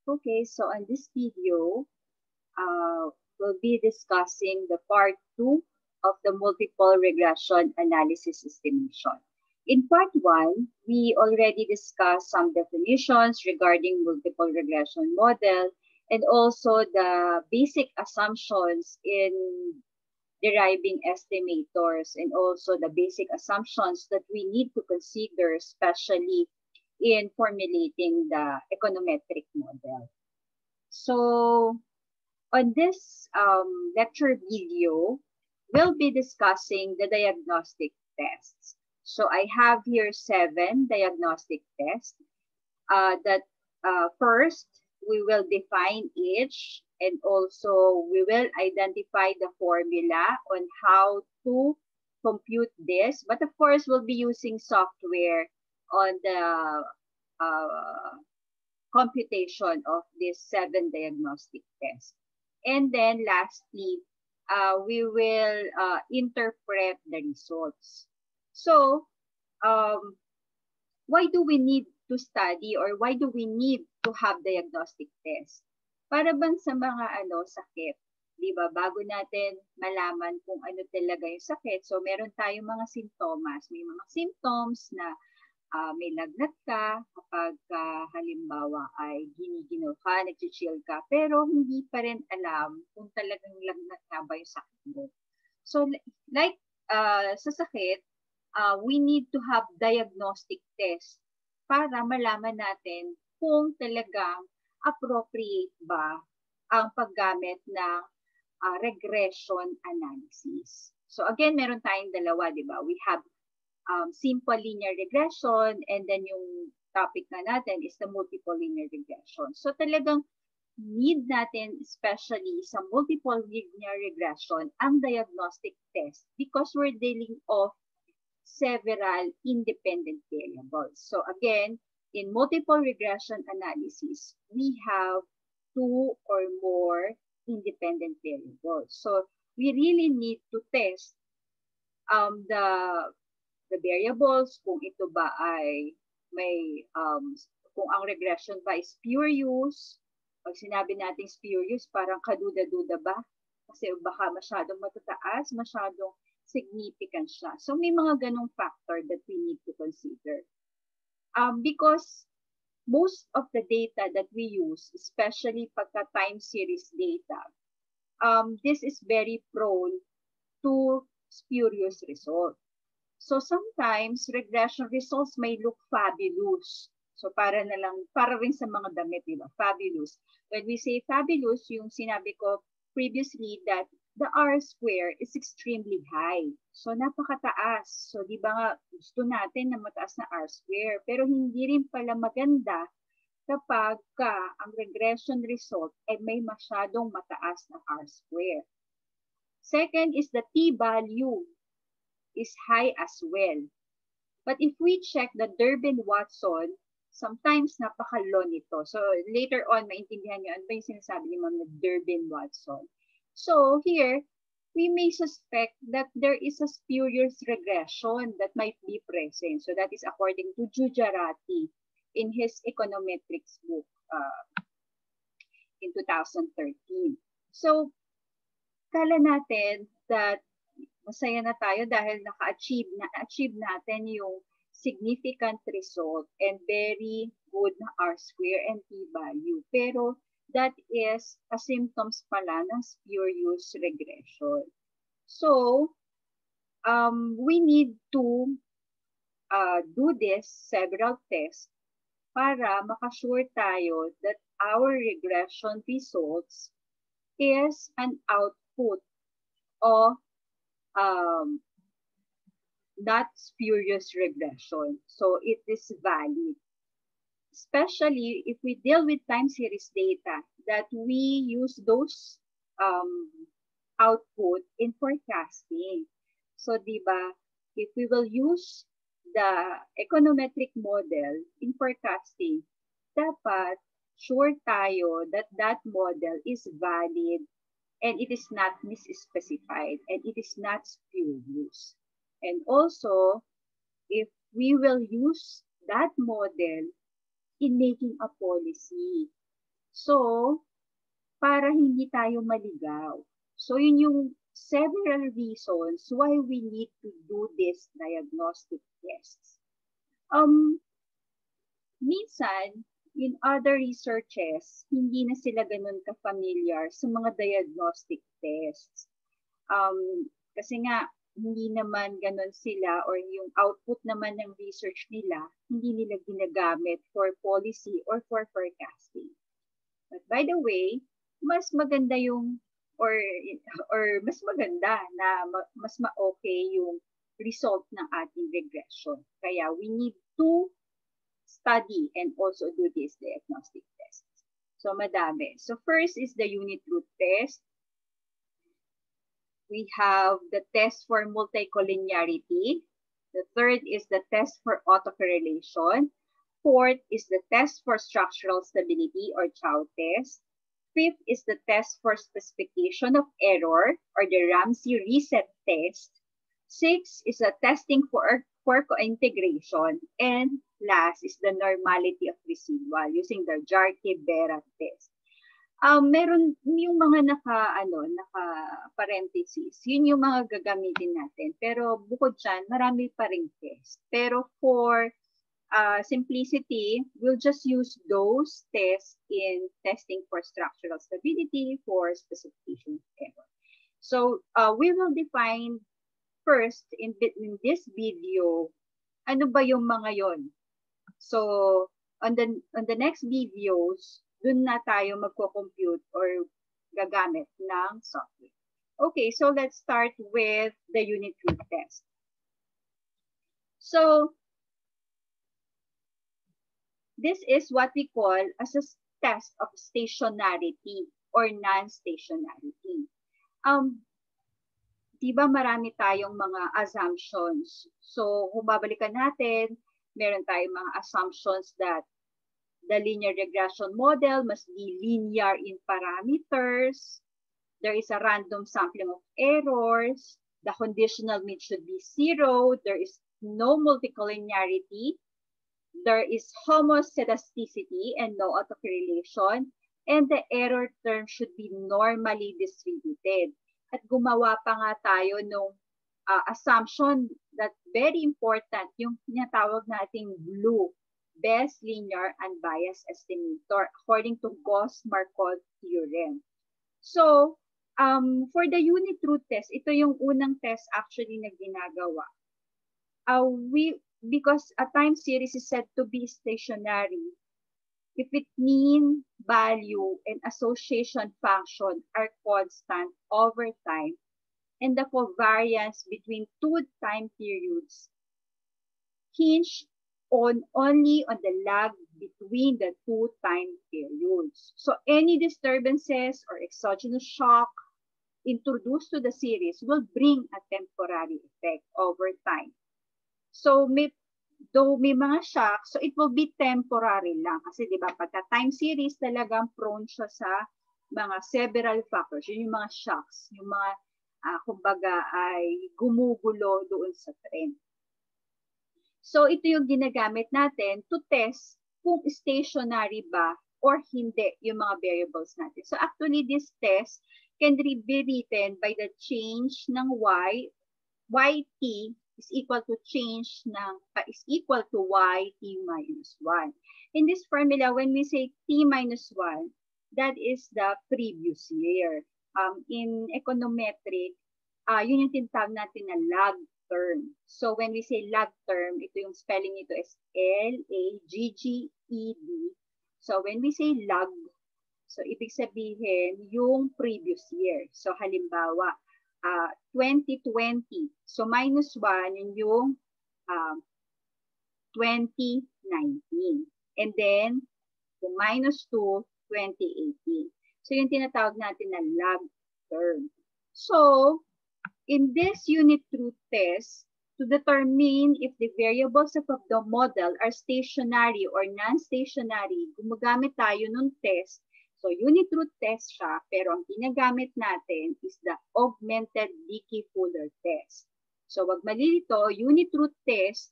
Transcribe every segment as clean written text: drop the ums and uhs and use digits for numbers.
Okay, so on this video, we'll be discussing the part 2 of the multiple regression analysis estimation. In part 1, we already discussed some definitions regarding multiple regression model and also the basic assumptions in deriving estimators and also the basic assumptions that we need to consider, especially in formulating the econometric model. So on this lecture video, we'll be discussing the diagnostic tests. So I have here 7 diagnostic tests that first we will define each, and also we will identify the formula on how to compute this. But of course, we'll be using software on the computation of these 7 diagnostic tests. And then lastly, we will interpret the results. So, um, why do we need to study or why do we need to have diagnostic tests? Para bang sa mga sakit, 'di ba? Bago natin malaman kung ano talaga yung sakit, so meron tayong mga simptomas. May mga symptoms na may lagnat ka kapag halimbawa ay giniginaw ka, nag-chill ka, pero hindi pa rin alam kung talagang lagnat nga ba yung sakit mo. So like sa sakit, we need to have diagnostic test para malaman natin kung talagang appropriate ba ang paggamit ng regression analysis. So again, meron tayong dalawa, di ba? We have simple linear regression and then yung topic na natin is the multiple linear regression. So talagang need natin, especially sa multiple linear regression, ang diagnostic test because we're dealing of several independent variables. So again, in multiple regression analysis, we have 2 or more independent variables. So we really need to test the variables, kung ito ba ay may, kung ang regression ba is spurious. Pag sinabi natin spurious, parang kaduda-duda ba? Kasi baka masyadong matataas, masyadong significant siya. So may mga ganong factor that we need to consider. Because most of the data that we use, especially pagka time series data, this is very prone to spurious result. So sometimes regression results may look fabulous. So para rin sa mga damit, di ba? Fabulous. When we say fabulous, yung sinabi ko previously that the R square is extremely high. So napakataas. So di ba nga gusto natin na mataas na R square, pero hindi rin pala maganda kapag ang regression result ay may masyadong mataas na R square. Second is the t-value is high as well. But if we check the Durbin-Watson, sometimes napaka-low nito. So later on, maintindihan nyo ano ba yung sinasabi ni Ma'am na Durbin-Watson. So here, we may suspect that there is a spurious regression that might be present. So that is according to Gujarati in his econometrics book in 2013. So, kala natin that masaya na tayo dahil na-achieve natin yung significant result and very good na R square and p-value. Pero that is a symptoms pala ng spurious regression. So, we need to do this several tests para makasure tayo that our regression results is an output of not spurious regression. So it is valid. Especially if we deal with time series data that we use those output in forecasting. So diba, if we will use the econometric model in forecasting, dapat sure tayo that that model is valid and it is not misspecified and it is not spurious. And also, if we will use that model in making a policy. So, para hindi tayo maligaw. So, yun yung several reasons why we need to do this diagnostic tests. Minsan, in other researches, hindi na sila ganun ka-familiar sa mga diagnostic tests. Kasi nga, hindi naman ganun sila or yung output naman ng research nila, hindi nila ginagamit for policy or for forecasting. But by the way, mas maganda yung or mas maganda na mas ma-okay yung result ng ating regression. Kaya we need to study and also do these diagnostic tests. So madami. So first is the unit root test. We have the test for multicollinearity. The third is the test for autocorrelation. Fourth is the test for structural stability or Chow test. Fifth is the test for specification of error or the Ramsey reset test. Sixth is the testing for co-integration. And last is the normality of residual using the Jarque-Bera test. Meron yung mga naka parentheses, yun yung mga gagamitin natin. Pero bukod dyan, marami pa ring test. Pero for simplicity, we'll just use those tests in testing for structural stability, for specification of error. So we will define first in this video, ano ba yung mga yon? So on the next videos, dun na tayo magko-compute or gagamit ng software. Okay, so let's start with the unit root test. So this is what we call as a test of stationarity or non-stationarity. Diba marami tayong mga assumptions. So kung babalikan natin, meron tayong mga assumptions that the linear regression model must be linear in parameters. There is a random sampling of errors. The conditional mean should be 0. There is no multicollinearity. There is homoscedasticity and no autocorrelation. And the error term should be normally distributed. At gumawa pa nga tayo nung assumption that very important, yung tinatawag nating BLEU, Best Linear Unbiased Estimator, according to Gauss-Markov theorem. So, for the unit root test, ito yung unang test actually na ginagawa. Because a time series is said to be stationary, if its mean value and association function are constant over time, and the covariance between two time periods hinge only on the lag between the two time periods. So any disturbances or exogenous shock introduced to the series will bring a temporary effect over time. So though may mga shock, so it will be temporary lang. Kasi di ba pagka time series talagang prone siya sa mga several factors. Yun yung mga shocks, yung mga kumbaga ay gumugulo doon sa trend. So ito yung ginagamit natin to test kung stationary ba or hindi yung mga variables natin. So actually this test can be written by the change ng yt is equal to change ng is equal to yt minus 1. In this formula, when we say t minus 1, that is the previous year. In econometric, yun yung tinatawag natin na lag term. So when we say lag term, ito yung spelling nito is L-A-G-G-E-D. So when we say lag, so ibig sabihin yung previous year. So halimbawa, 2020. So minus 1 yun yung 2019. And then, kung minus 2, 2018. So yung tinatawag natin na lag term. So, in this unit root test, to determine if the variables of the model are stationary or non-stationary, gumagamit tayo ng test. So, unit root test siya, pero ang ginagamit natin is the augmented Dickey-Fuller test. So, wag malilito, unit root test,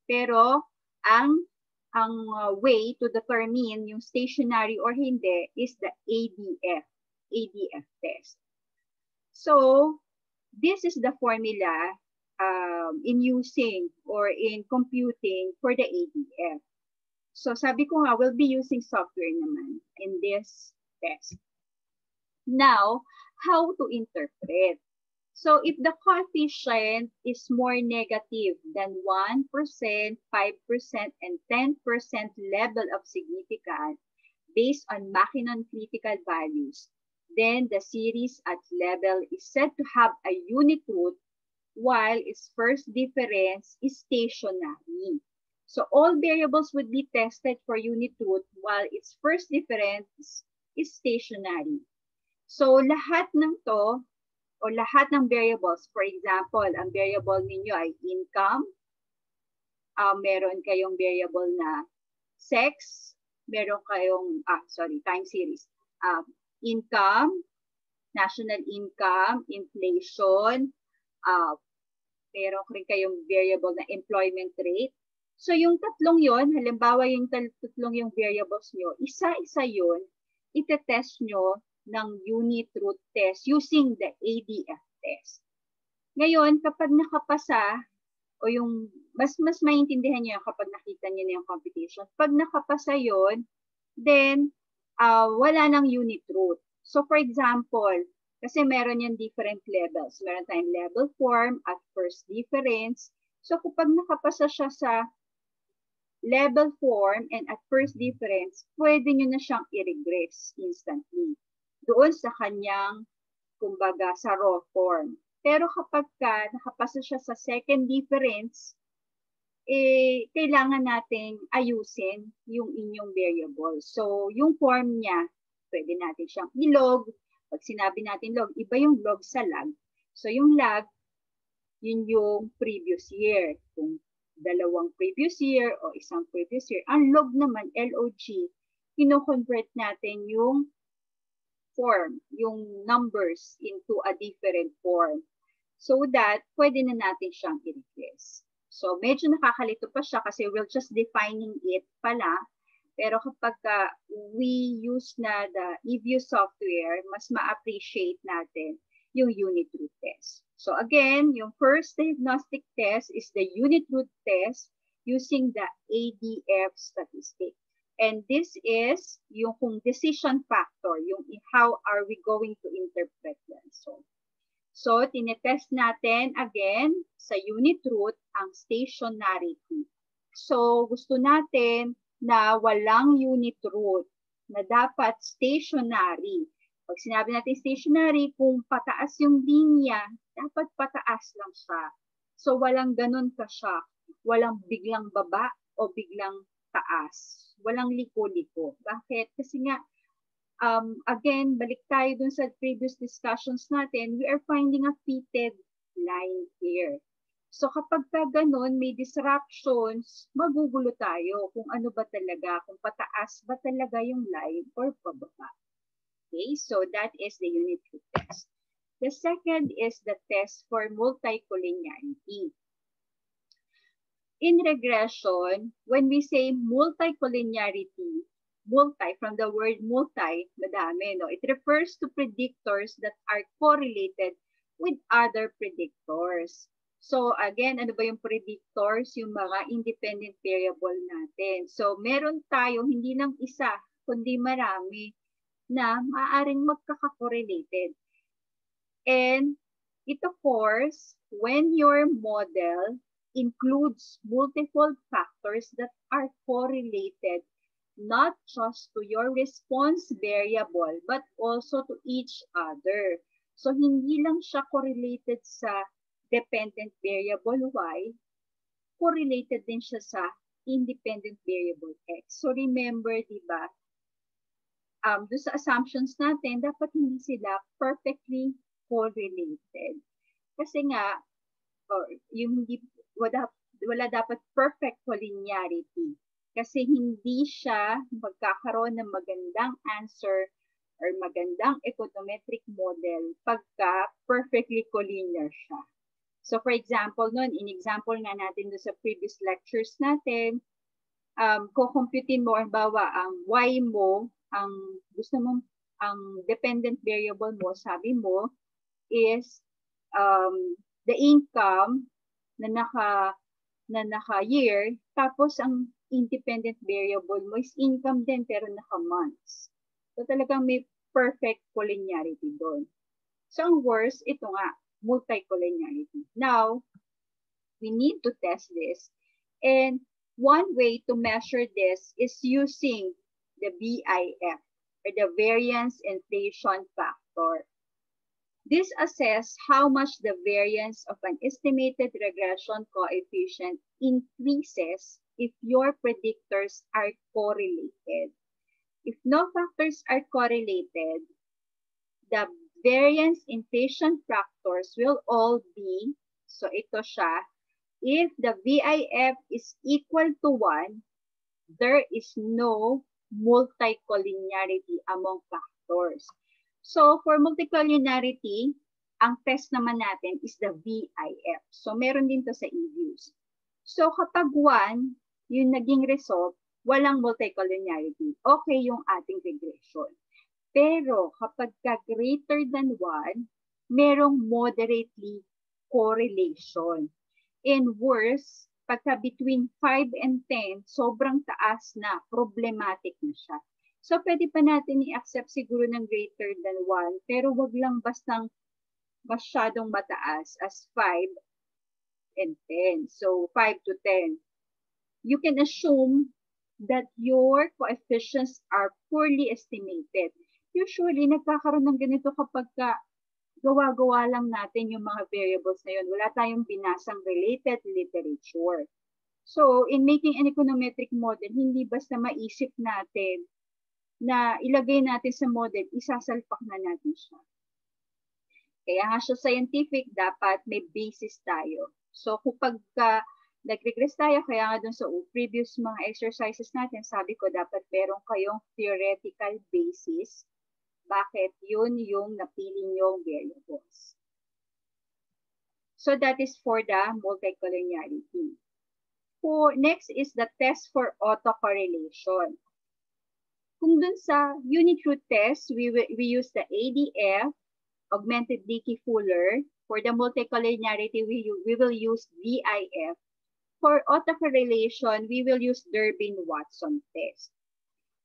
pero ang way to determine yung stationary or hindi is the ADF test. So, this is the formula in using or in computing for the ADF. So, sabi ko nga, we'll be using software naman in this test. Now, how to interpret? So, if the coefficient is more negative than 1%, 5%, and 10% level of significance based on Makinon critical values, then the series at level is said to have a unit root while its first difference is stationary. So all variables would be tested for unit root while its first difference is stationary. So lahat ng to, o lahat ng variables, for example, ang variable ninyo ay income, meron kayong variable na sex, meron kayong, time series, income, national income, inflation, meron rin kayong variable na employment rate. So yung tatlong yon, halimbawa yung tatlong yung variables nyo, isa-isa yun, itetest nyo ng unit root test using the ADF test. Ngayon, kapag nakapasa, o yung mas maintindihan nyo kapag nakita nyo na yung computation, pag nakapasa yon, then wala nang unit root. So for example, kasi meron yung different levels. Meron tayong level form at first difference. So kapag nakapasa siya sa level form and at first difference, pwede nyo na siyang i-regress instantly doon sa kanyang, kumbaga, sa raw form. Pero kapag nakapasa siya sa second difference, kailangan nating ayusin yung inyong variable. So, yung form niya, pwede natin siyang ilog. Pag sinabi natin log, iba yung log sa lag. So, yung lag, yun yung previous year. Kung dalawang previous year o isang previous year. Ang log naman, LOG, kino-convert natin yung form, yung numbers into a different form. So that, pwede na natin siyang i-replace. So, medyo nakakalito pa siya kasi we're just defining it pala. Pero kapag we use na the EView software, mas ma-appreciate natin yung unit root test. So again, yung first diagnostic test is the unit root test using the ADF statistic. And this is yung kung decision factor, yung how are we going to interpret that. So tinetest natin again sa unit root ang stationarity. So gusto natin na walang unit root, na dapat stationary. Pag sinabi natin stationary, kung pataas yung linya, dapat pataas lang siya. So walang ganun ka siya. Walang biglang baba o biglang taas. Walang liko-liko. Bakit? Kasi nga, again, balik tayo dun sa previous discussions natin, we are finding a fitted line here. So kapag ka ganun, may disruptions, magugulo tayo kung ano ba talaga, kung pataas ba talaga yung line or pababa. Okay, so that is the unit root test. The second is the test for multicollinearity. In regression, when we say multicollinearity, multi, from the word multi, madami, no? It refers to predictors that are correlated with other predictors. So again, ano ba yung predictors? Yung mga independent variable natin. So meron tayo, hindi lang isa, kundi marami na maaaring magkaka-correlated. And it of course, when your model includes multiple factors that are correlated not just to your response variable but also to each other. So hindi lang siya correlated sa dependent variable Y, correlated din siya sa independent variable X. So remember, di ba, doon sa assumptions natin, dapat hindi sila perfectly correlated. Kasi nga, yung hindi, wala dapat perfect collinearity. Kasi hindi siya magkakaroon ng magandang answer or magandang econometric model pagka perfectly collinear siya. So for example, in example nga natin doon sa previous lectures natin, kukumputin mo, halimbawa, ang Y mo, ang gusto mong, ang dependent variable mo, sabi mo, is the income na naka-year, tapos ang independent variable mo is income din, pero naka-months. So talagang may perfect collinearity doon. So ang worst, ito nga, multi-collinearity. Now, we need to test this. And one way to measure this is using the VIF, or the variance inflation factor. This assesses how much the variance of an estimated regression coefficient increases if your predictors are correlated. If no factors are correlated, the variance inflation factors will all be, so ito siya, if the VIF is equal to 1, there is no multicollinearity among factors. So, for multicollinearity, ang test naman natin is the VIF. So, meron din to sa e-views. So, kapag 1, yung naging result, walang multicollinearity. Okay yung ating regression. Pero, kapag greater than 1, merong moderately correlation. And worse, pagka between 5 and 10, sobrang taas na, problematic na siya. So, pwede pa natin i-accept siguro ng greater than 1, pero wag lang bastang masyadong mataas as 5 and 10. So, 5 to 10. You can assume that your coefficients are poorly estimated. Usually, nagkakaroon ng ganito kapag gawa-gawa lang natin yung mga variables na yun. Wala tayong binasang related literature. So, in making an econometric model, hindi basta maisip natin na ilagay natin sa model, isasalpak na natin siya. Kaya nga siya scientific, dapat may basis tayo. So, kapag nag-regress tayo, kaya nga dun sa previous mga exercises natin, sabi ko dapat meron kayong theoretical basis. Bakit? Yun yung napili nyong variables. So, that is for the multicollinearity. Next is the test for autocorrelation. Kung dun sa unit root test, we use the ADF, augmented Dickey-Fuller. For the multicollinearity, we will use VIF. For autocorrelation, we will use Durbin-Watson test.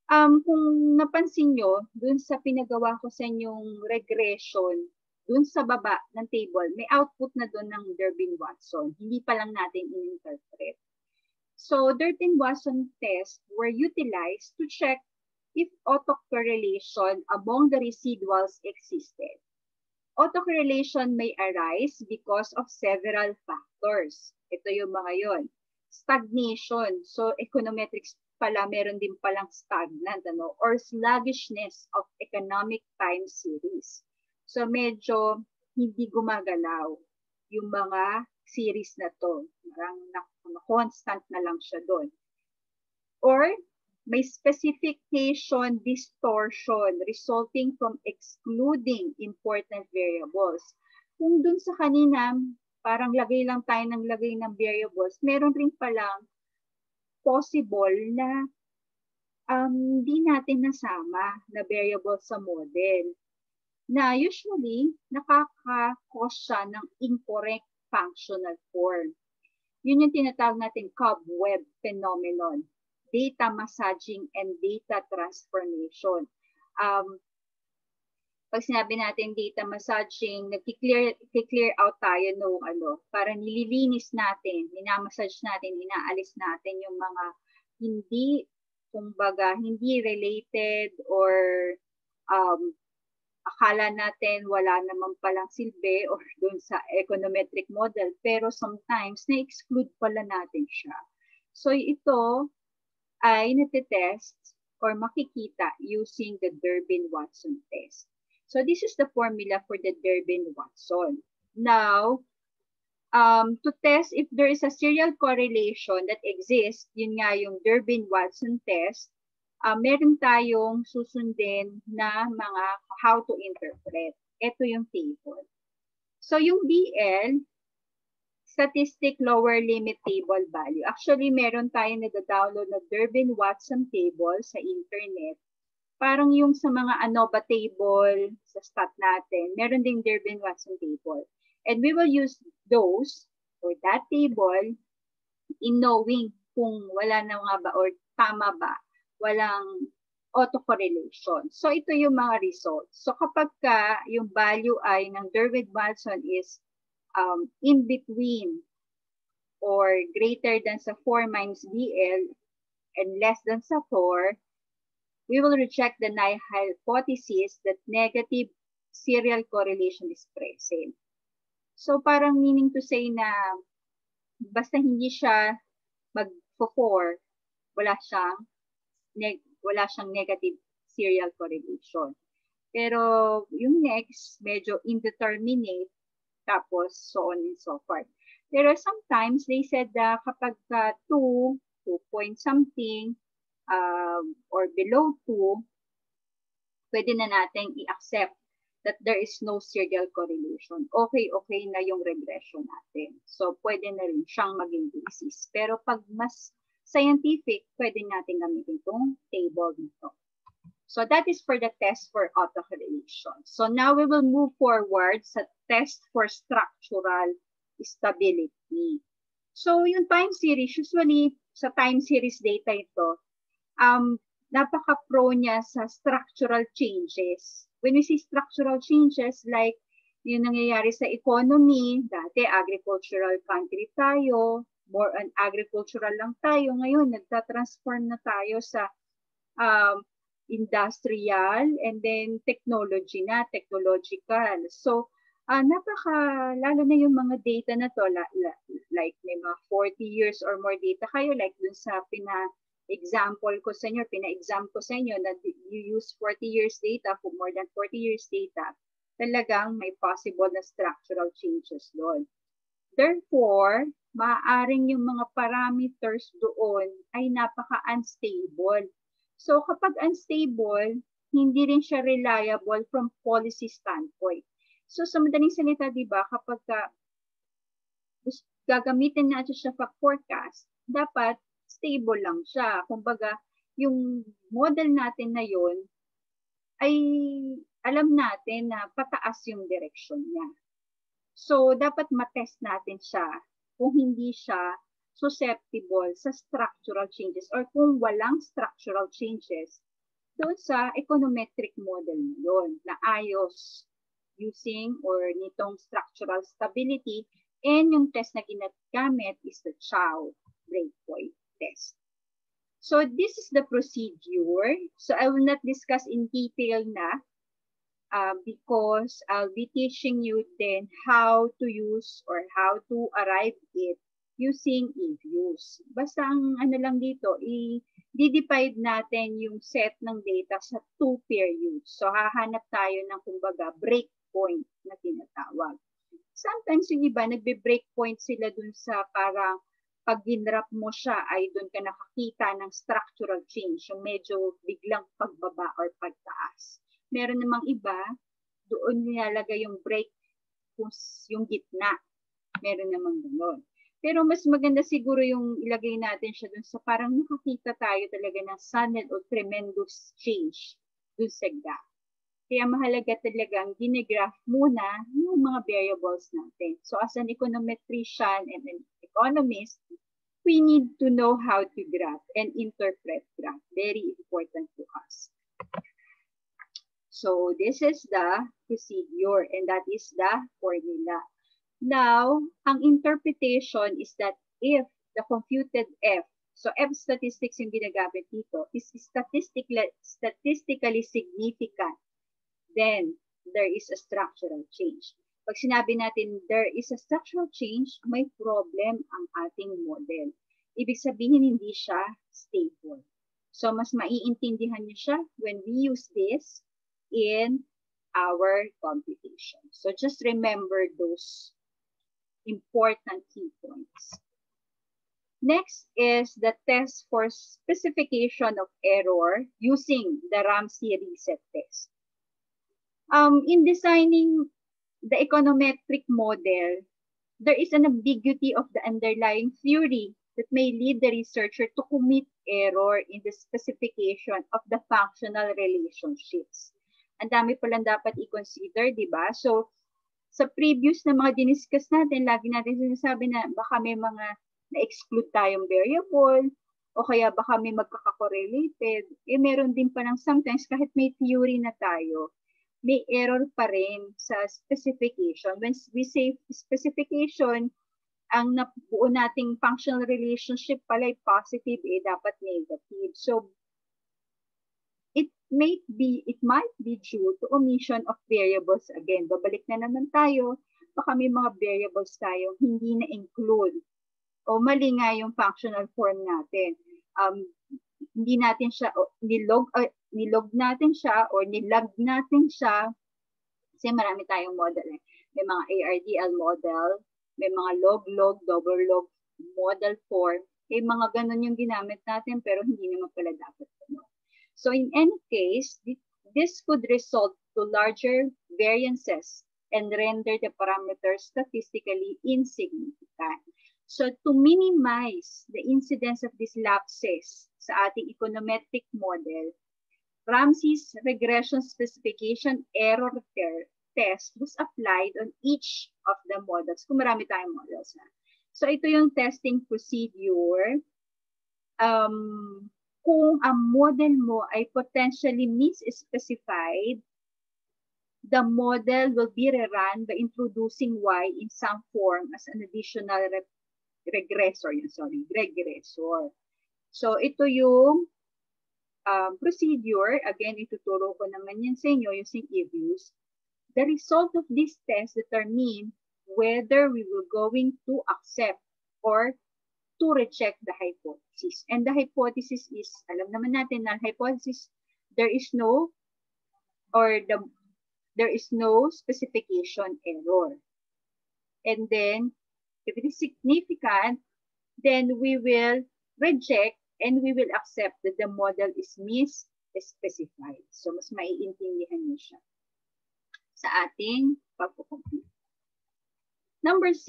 Kung napansin nyo, dun sa pinagawa ko sa inyong regression, dun sa baba ng table, may output na dun ng Durbin-Watson. Hindi pa lang natin in-interpret. So, Durbin-Watson tests were utilized to check if autocorrelation among the residuals existed. Autocorrelation may arise because of several factors. Ito yung mga yon. Stagnation. So, econometrics pala, meron din palang stagnant, or sluggishness of economic time series. So, medyo hindi gumagalaw yung mga series na to. Parang constant na lang siya doon. Or, may specification distortion resulting from excluding important variables. Kung dun sa kanina, parang lagay lang tayo ng lagay ng variables, meron rin palang possible na hindi natin nasama na variables sa model. Na usually, nakaka-cause siya ng incorrect functional form. Yun yung tinatawag natin cobweb phenomenon. Data massaging and data transformation. Pag sinabi natin data massaging, nag-clear out tayo nung para nililinis natin, minamassage natin, inaalis natin yung mga hindi related or akala natin wala naman palang silbi or dun sa econometric model, pero sometimes na-exclude pala natin siya. So ito ay natitest or makikita using the Durbin-Watson test. So this is the formula for the Durbin-Watson. Now, to test if there is a serial correlation that exists, yun nga yung Durbin-Watson test, meron tayong susundin na mga how to interpret. Ito yung table. So yung BL, statistic lower limit table value. Actually, meron tayong nag-download na Durbin-Watson table sa internet. Parang yung sa mga ANOVA table sa stat natin, meron ding Durbin-Watson table. And we will use those or that table in knowing kung wala na nga ba or tama ba, walang autocorrelation. So ito yung mga results. So kapag ka yung value ay ng Durbin-Watson is in between or greater than sa 4 minus DL and less than sa 4, we will reject the null hypothesis that negative serial correlation is present. So parang meaning to say na basta hindi siya mag-4, wala siyang negative serial correlation. Pero yung next, medyo indeterminate, tapos so on and so forth. Pero sometimes they said na kapag 2 point something, or below 2, pwede na natin i-accept that there is no serial correlation. Okay na yung regression natin. So, pwede na rin siyang maging basis. Pero pag mas scientific, pwede natin gamitin itong table nito. So, that is for the test for autocorrelation. So, now we will move forward sa test for structural stability. So, yung time series, usually sa time series data ito, napaka-prone niya sa structural changes. When we see structural changes, like yung nangyayari sa economy, dati agricultural country tayo, more on agricultural lang tayo. Ngayon, nagtatransform na tayo sa industrial and then technological. So, lalo na yung mga data na to, like may mga 40 years or more data kayo, like dun sa pina-exam ko sa inyo na you use 40 years data, for more than 40 years data, talagang may possible na structural changes doon. Therefore, maaaring yung mga parameters doon ay napaka-unstable. So kapag unstable, hindi rin siya reliable from policy standpoint. So sa madaling salita, di ba, kapag gagamitin natin siya for forecast, dapat stable lang siya. Kumbaga, yung model natin na yun ay alam natin na pataas yung direction niya. So dapat matest natin siya kung hindi siya susceptible sa structural changes or kung walang structural changes doon sa econometric model yun na ayos using or nitong structural stability, and yung test na ginagamit is the Chow breakpoint test. So this is the procedure. So I will not discuss in detail na because I'll be teaching you then how to use or how to arrive it using e-views. Basta ang lang dito, i-divide natin yung set ng data sa 2 periods. So hahanap tayo ng kumbaga breakpoint na tinatawag. Sometimes yung iba, nagbe-breakpoint sila dun sa parang pag ginrap mo siya ay dun ka nakakita ng structural change, yung medyo biglang pagbaba or pagtaas. Meron namang iba, doon nilalagay yung break, yung gitna. Meron namang gano'n. Pero mas maganda siguro yung ilagay natin siya dun sa parang nakakita tayo talaga ng sudden or tremendous change dun sa graph. Kaya mahalaga talagang gine-graph muna yung mga variables natin. So as an econometrician and an economist, we need to know how to graph and interpret graph. Very important to us. So this is the procedure and that is the formula. Now, ang interpretation is that if the computed F, so F statistics yung ginagamit dito, is statistically significant, then there is a structural change. Pag sinabi natin there is a structural change, may problem ang ating model. Ibig sabihin hindi siya stable. So mas maiintindihan niyo siya when we use this in our computation. So just remember those important key points. Next is the test for specification of error using the Ramsey reset test. In designing the econometric model, there is an ambiguity of the underlying theory that may lead the researcher to commit error in the specification of the functional relationships. Ang dami palang dapat i-consider, di ba? So, sa previous na mga diniscuss natin, lagi natin sinasabi na baka may mga na-exclude tayong variable, o kaya baka may magkaka-correlated. Meron din pa ng sometimes kahit may theory na tayo, may error pa rin sa specification. When we say specification, ang nabuo nating functional relationship pala ay positive, dapat negative. So, it might be due to omission of variables. Again, babalik na naman tayo. Baka may mga variables tayo hindi na-include. O mali nga yung functional form natin. Hindi natin siya, nilog natin siya or nilag natin siya. Kasi marami tayong model. May mga ARDL model, may mga log-log, double-log model form. Mga ganun yung ginamit natin pero hindi naman pala dapat. So in any case, this could result to larger variances and render the parameters statistically insignificant. So to minimize the incidence of these lapses sa ating econometric model, Ramsey's regression specification error test was applied on each of the models. Kung marami tayong models. So ito yung testing procedure. Kung ang model mo ay potentially misspecified, the model will be rerun by introducing Y in some form as an additional regressor. So ito yung procedure. Again, ituturo ko naman yan sa inyo using EViews. The result of this test determine whether we were going to accept or to reject the hypothesis. And the hypothesis is, alam naman natin na hypothesis, there is no specification error. And then, if it is significant, then we will reject and we will accept that the model is misspecified. So, mas maiintindihan niyo siya sa ating pagpo-compute. Number 6,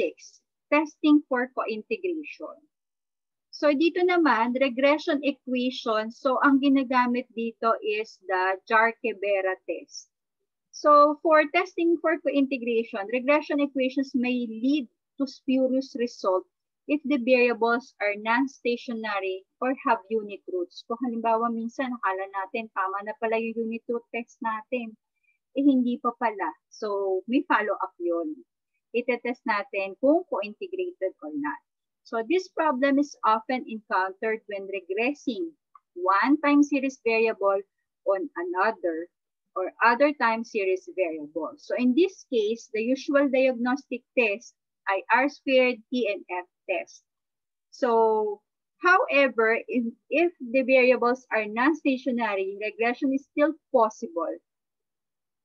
testing for co-integration. So, dito naman, regression equation. So, ang ginagamit dito is the Jarque-Bera test. So, for testing for co-integration, regression equations may lead to spurious result if the variables are non-stationary or have unit roots. Kung halimbawa, minsan, nakala natin, tama na pala yung unit root test natin. Hindi pa pala. So, may follow-up yun. Itetest natin kung co-integrated or not. So this problem is often encountered when regressing one time series variable on another or other time series variable. So in this case, the usual diagnostic test ay R-squared T and F test. So however, if the variables are non-stationary, regression is still possible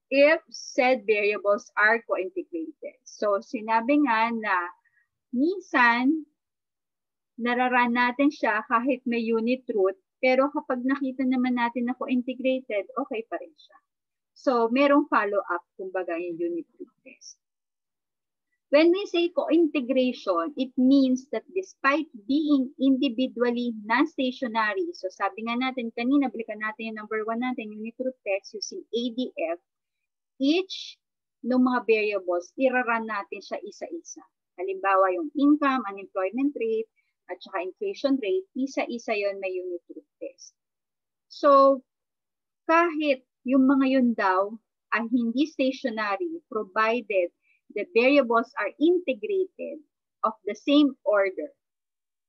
if said variables are co-integrated. So sinabi nga na minsan, nararan natin siya kahit may unit root, pero kapag nakita naman natin na co-integrated, okay pa rin siya. So, merong follow-up, kumbaga, yung unit root test. When we say co-integration, it means that despite being individually non-stationary, so sabi nga natin, kanina, balikan natin yung number 1 natin, unit root test using ADF, each ng mga variables, iraran natin siya isa-isa. Halimbawa, yung income, unemployment rate, at saka inflation rate, isa-isa yon may unit root test. So, kahit yung mga yun daw ay hindi stationary, provided the variables are integrated of the same order,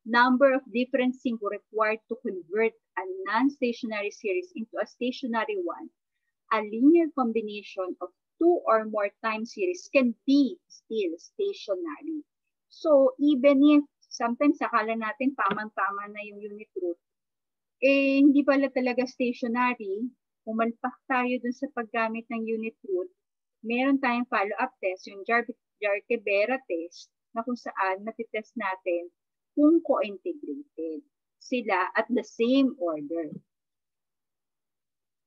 number of differencing required to convert a non-stationary series into a stationary one, a linear combination of 2 or more time series can be still stationary. So, even if sometimes akala natin tamang-tama na yung unit root, hindi pala talaga stationary, umalpak tayo dun sa paggamit ng unit root, meron tayong follow-up test, yung Jarque-Bera test, na kung saan matitest natin kung co-integrated sila at the same order.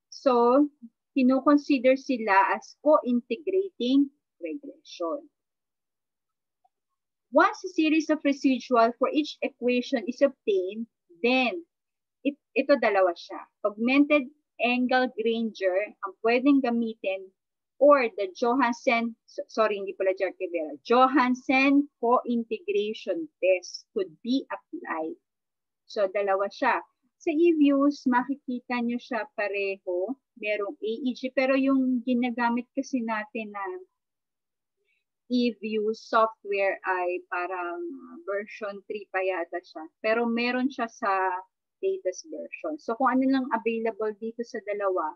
So, kino-consider sila as co-integrating regression. Once a series of residual for each equation is obtained, then ito dalawa siya. Augmented angle Granger ang pwedeng gamitin or the Johansen, sorry, hindi pala Jarque-Vera, Johansen co-integration test could be applied. So, dalawa siya. Sa e-views, makikita nyo siya pareho. Merong AEG, pero yung ginagamit kasi natin na e-views software ay parang version 3 pa yata siya. Pero meron siya sa latest version. So, kung ano lang available dito sa dalawa,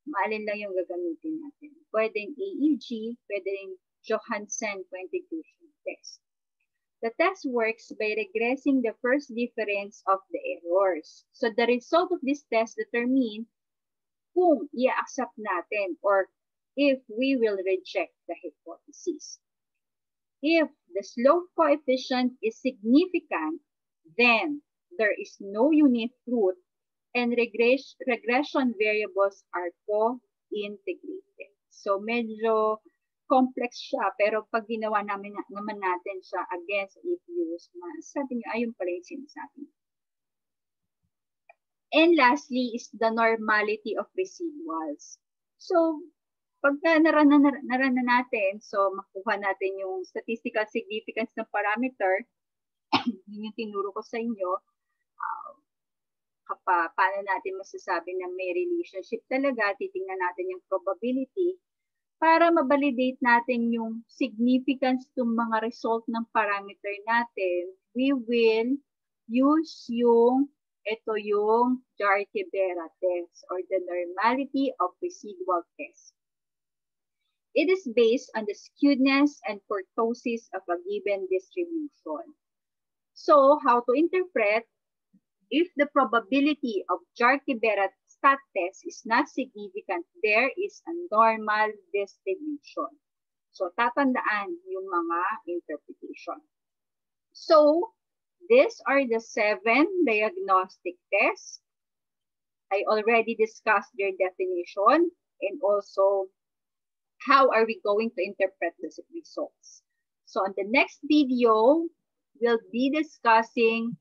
maalin lang yung gagamitin natin. Pwedeng AEG, pwedeng Johansen co-integration test. The test works by regressing the first difference of the errors. So, the result of this test determine kung i-accept natin or if we will reject the hypothesis. If the slope coefficient is significant, then there is no unit root and regression variables are co-integrated. So medyo complex siya, pero pag ginawa naman natin siya against if-use, sabi niyo, ayun pala yung sinasabi. And lastly is the normality of residuals. So, pagka naranan natin, so makuha natin yung statistical significance ng parameter, yun yung tinuro ko sa inyo, paano natin masasabi na may relationship talaga, titingnan natin yung probability para ma-validate natin yung significance ng mga result ng parameter natin. We will use yung Jarque-Vera test or the normality of residual test. It is based on the skewedness and kurtosis of a given distribution. So, how to interpret? If the probability of Jarque-Vera stat test is not significant, there is a normal distribution. So, tatandaan yung mga interpretation. So, these are the 7 diagnostic tests. I already discussed their definition and also how are we going to interpret the results. So, on the next video, we'll be discussing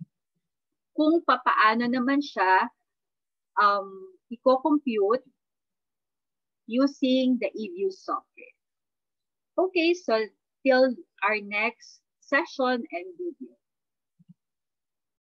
kung papaano naman siya i-compute using the e-views software. Okay, so till our next session and video.